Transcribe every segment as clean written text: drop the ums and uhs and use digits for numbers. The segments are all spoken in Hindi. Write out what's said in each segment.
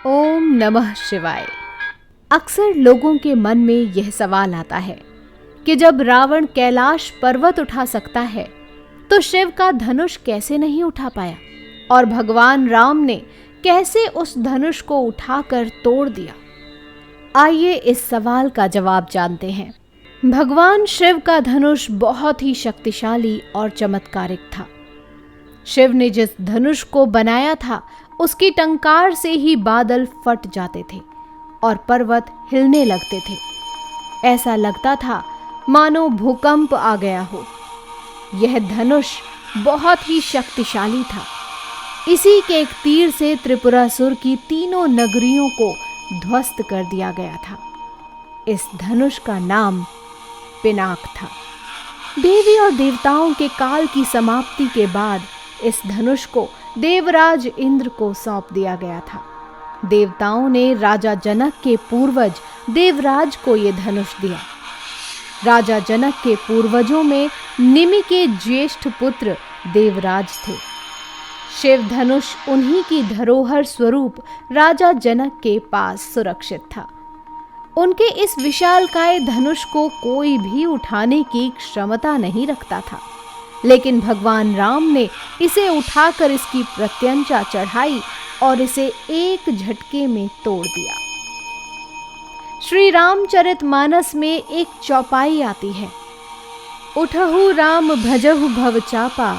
ओम नमः शिवाय। अक्सर लोगों के मन में यह सवाल आता है कि जब रावण कैलाश पर्वत उठा सकता है तो शिव का धनुष कैसे नहीं उठा पाया और भगवान राम ने कैसे उस धनुष को उठाकर तोड़ दिया। आइए इस सवाल का जवाब जानते हैं। भगवान शिव का धनुष बहुत ही शक्तिशाली और चमत्कारिक था। शिव ने जिस धनुष को बनाया था उसकी टंकार से ही बादल फट जाते थे और पर्वत हिलने लगते थे। ऐसा लगता था मानो भूकंप आ गया हो। यह धनुष बहुत ही शक्तिशाली था। इसी के एक तीर से त्रिपुरासुर की तीनों नगरियों को ध्वस्त कर दिया गया था। इस धनुष का नाम पिनाक था। देवी और देवताओं के काल की समाप्ति के बाद इस धनुष को देवराज इंद्र को सौंप दिया गया था। देवताओं ने राजा जनक के पूर्वज देवराज को यह धनुष दिया। राजा जनक के पूर्वजों में निमि के ज्येष्ठ पुत्र देवराज थे। शिव धनुष उन्हीं की धरोहर स्वरूप राजा जनक के पास सुरक्षित था। उनके इस विशालकाय धनुष को कोई भी उठाने की क्षमता नहीं रखता था, लेकिन भगवान राम ने इसे उठाकर इसकी प्रत्यंचा चढ़ाई और इसे एक झटके में तोड़ दिया। श्री रामचरितमानस में एक चौपाई आती है, उठहु राम भजहु भव चापा,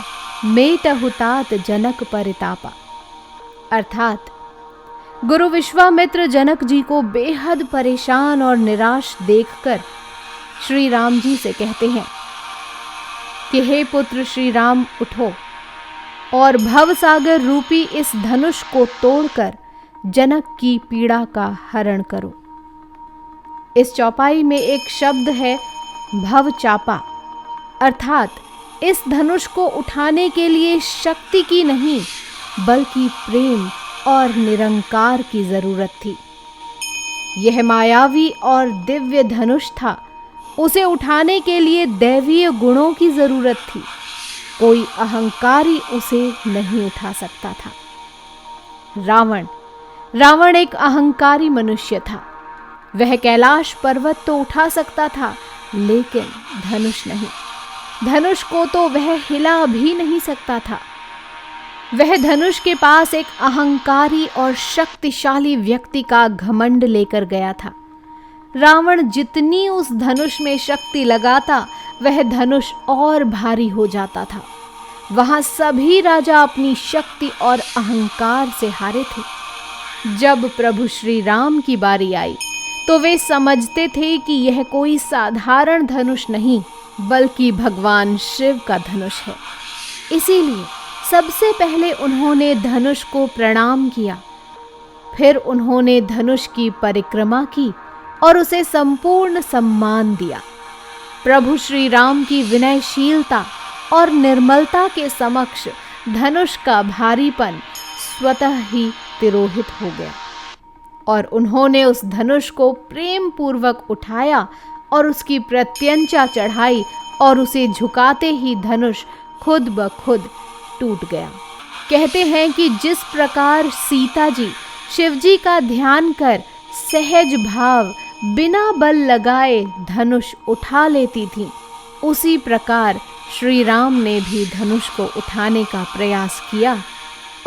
मेटहु तात जनक परितापा। अर्थात गुरु विश्वामित्र जनक जी को बेहद परेशान और निराश देखकर श्री राम जी से कहते हैं कि हे पुत्र श्री राम, उठो और भवसागर रूपी इस धनुष को तोड़कर जनक की पीड़ा का हरण करो। इस चौपाई में एक शब्द है भव चापा, अर्थात इस धनुष को उठाने के लिए शक्ति की नहीं बल्कि प्रेम और निरंकार की जरूरत थी। यह मायावी और दिव्य धनुष था। उसे उठाने के लिए दैवीय गुणों की जरूरत थी। कोई अहंकारी उसे नहीं उठा सकता था। रावण एक अहंकारी मनुष्य था। वह कैलाश पर्वत तो उठा सकता था, लेकिन धनुष नहीं। धनुष को तो वह हिला भी नहीं सकता था। वह धनुष के पास एक अहंकारी और शक्तिशाली व्यक्ति का घमंड लेकर गया था। रावण जितनी उस धनुष में शक्ति लगाता, वह धनुष और भारी हो जाता था। वहां सभी राजा अपनी शक्ति और अहंकार से हारे थे। जब प्रभु श्री राम की बारी आई तो वे समझते थे कि यह कोई साधारण धनुष नहीं बल्कि भगवान शिव का धनुष है। इसीलिए सबसे पहले उन्होंने धनुष को प्रणाम किया। फिर उन्होंने धनुष की परिक्रमा की और उसे संपूर्ण सम्मान दिया। प्रभु श्री राम की विनयशीलता और निर्मलता के समक्ष धनुष का भारीपन स्वतः ही तिरोहित हो गया और उन्होंने उस धनुष को प्रेम पूर्वक उठाया और उसकी प्रत्यंचा चढ़ाई और उसे झुकाते ही धनुष खुद ब खुद टूट गया। कहते हैं कि जिस प्रकार सीता जी शिवजी का ध्यान कर सहज भाव बिना बल लगाए धनुष उठा लेती थी, उसी प्रकार श्री राम ने भी धनुष को उठाने का प्रयास किया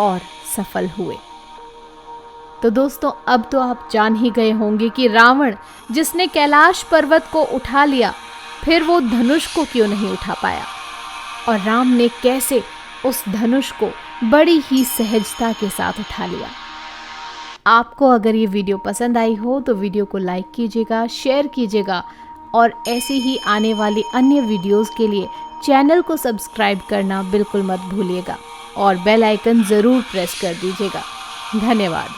और सफल हुए। तो दोस्तों, अब तो आप जान ही गए होंगे कि रावण जिसने कैलाश पर्वत को उठा लिया, फिर वो धनुष को क्यों नहीं उठा पाया और राम ने कैसे उस धनुष को बड़ी ही सहजता के साथ उठा लिया। आपको अगर ये वीडियो पसंद आई हो तो वीडियो को लाइक कीजिएगा, शेयर कीजिएगा और ऐसी ही आने वाली अन्य वीडियोस के लिए चैनल को सब्सक्राइब करना बिल्कुल मत भूलिएगा और बेल आइकन ज़रूर प्रेस कर दीजिएगा। धन्यवाद।